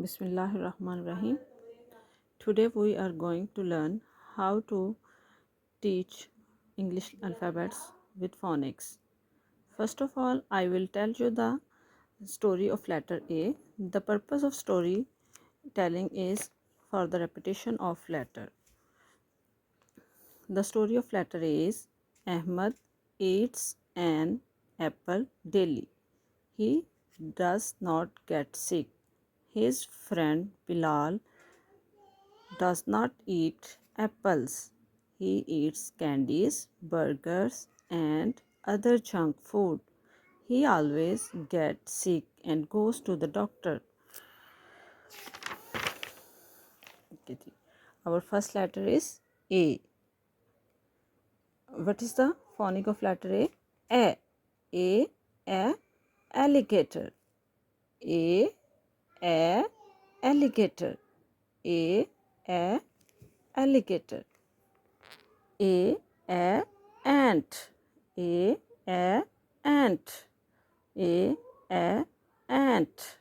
Bismillahirrahmanirrahim. Today we are going to learn how to teach English alphabets with phonics. First of all, I will tell you the story of letter A. The purpose of story telling is for the repetition of letter. The story of letter A is Ahmad eats an apple daily. He does not get sick. His friend Bilal does not eat apples. He eats candies, burgers, and other junk food. He always gets sick and goes to the doctor. Okay, our first letter is A. What is the phonic of letter A? A. A. Alligator. A. Alligator. A. Alligator. A ant. A ant. A ant.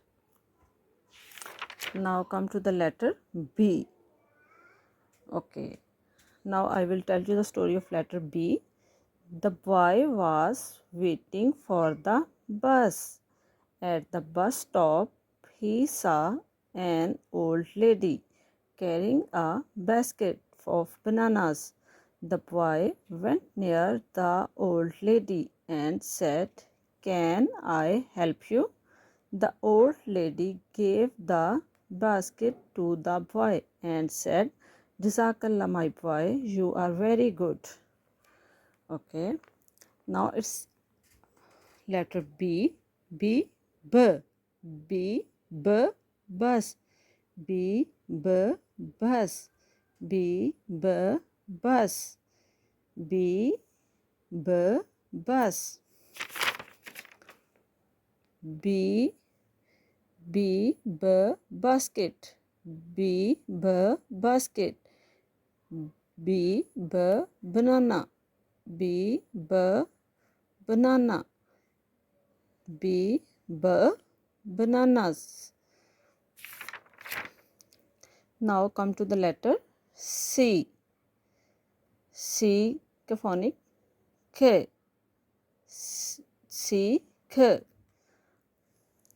Now come to the letter B. Okay. Now I will tell you the story of letter B. The boy was waiting for the bus. At the bus stop, he saw an old lady carrying a basket of bananas. The boy went near the old lady and said, "Can I help you?" The old lady gave the basket to the boy and said, "Jazakallah, my boy, you are very good." Okay, now it's letter B. B. B. B. B. Bus. B. B. Bus. B. B. Bus. B. B. Bus. B. B. B. Basket. B. B. Basket. B. B. Banana. B. B. Banana. B. B. Bananas. Now come to the letter C. C के phonic K. C K.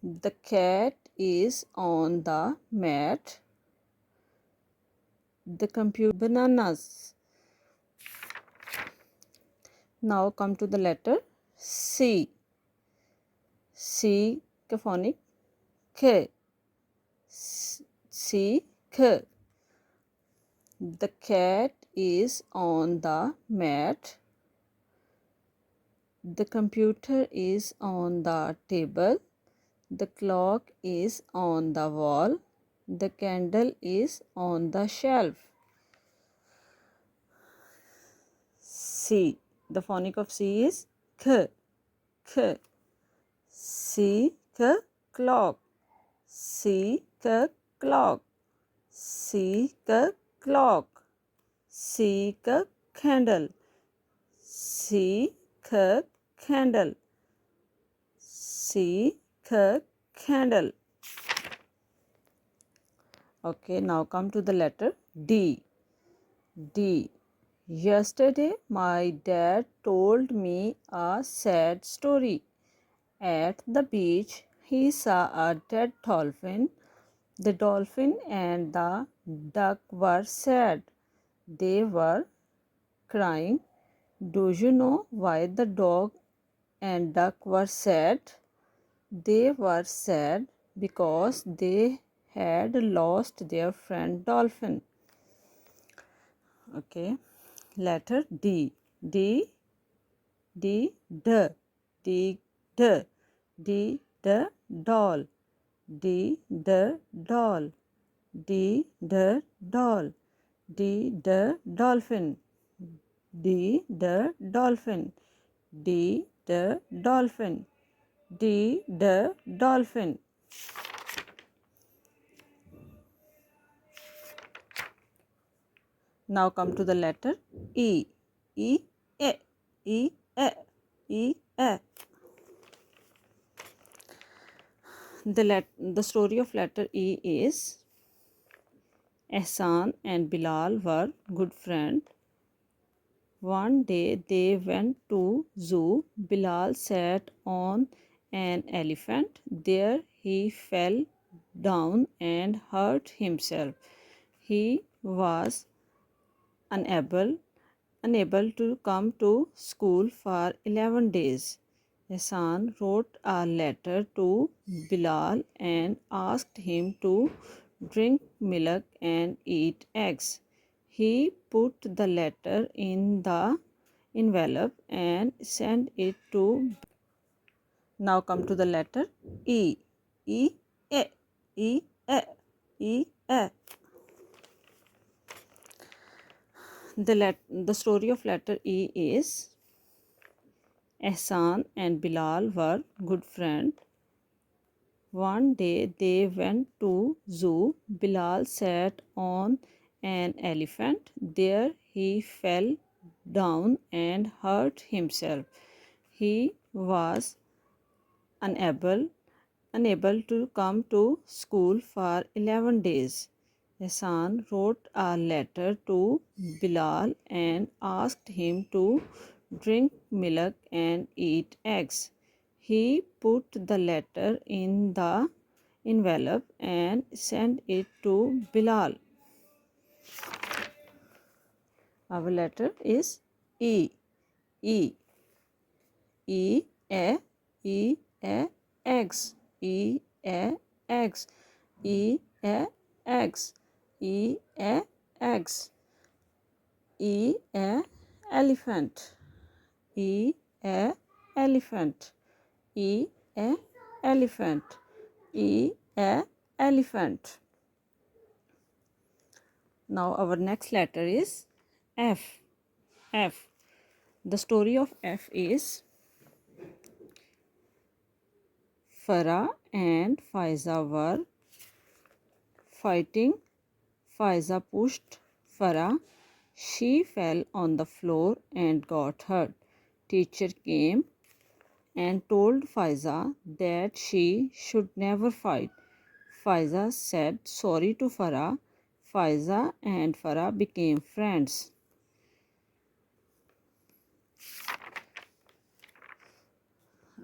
The cat is on the mat. The computer bananas. Now come to the letter C. C के phonic K. C K. The cat is on the mat. The computer is on the table. The clock is on the wall. The candle is on the shelf. C. The phonic of C is K. K. C. K. Clock. C. K. Clock. C. K. Clock. C. K. Candle. C. K. Candle. C. K. Candle. Okay, now come to the letter D. D. Yesterday, my dad told me a sad story. At the beach, he saw a dead dolphin. The dolphin and the duck were sad. They were crying. Do you know why the dog and duck were sad? They were sad because they had lost their friend dolphin. Okay, letter D. D. D. D. D. D. D. D. Doll. D. D. Doll. D. D. Doll. D. D. Dolphin. D. D. Dolphin. D. D. Dolphin. D. D. Dolphin. Now come to the letter E. E. A. E. A. E. A. The story of letter E is Ehsan and Bilal were good friends. One day they went to zoo. Bilal sat on an elephant. There he fell down and hurt himself. He was unable unable to come to school for 11 days. Hassan wrote a letter to Bilal and asked him to drink milk and eat eggs. He put the letter in the envelope and sent it to. Now come to the letter E. E, E, E, E, E, E. The story of letter E is Ehsan and Bilal were good friends. One day they went to zoo. Bilal sat on an elephant. There he fell down and hurt himself. He was unable unable to come to school for 11 days. Hassan wrote a letter to Bilal and asked him to drink milk and eat eggs. He put the letter in the envelope and sent it to Bilal. Our letter is E. E. E, A, E, A, eggs. E, A, eggs. E, A, eggs. E, A, eggs. E, A, elephant. E, A, elephant. E, A, elephant. E, A, elephant. Now our next letter is F. F. The story of F is Farah and Faiza were fighting. Faiza pushed Farah. She fell on the floor and got hurt. Teacher came and told Faiza that she should never fight. Faiza said sorry to Farah. Faiza and Farah became friends.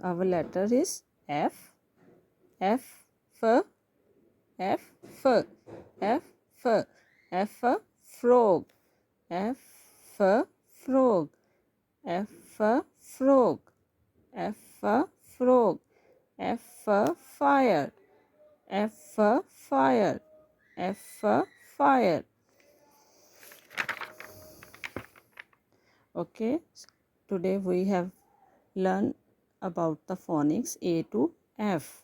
Our letter is F. F for F for F for F for frog. F for frog. F for frog. F for frog. F for fire. F for fire. F for fire. Okay, today we have learned about the phonics A to F.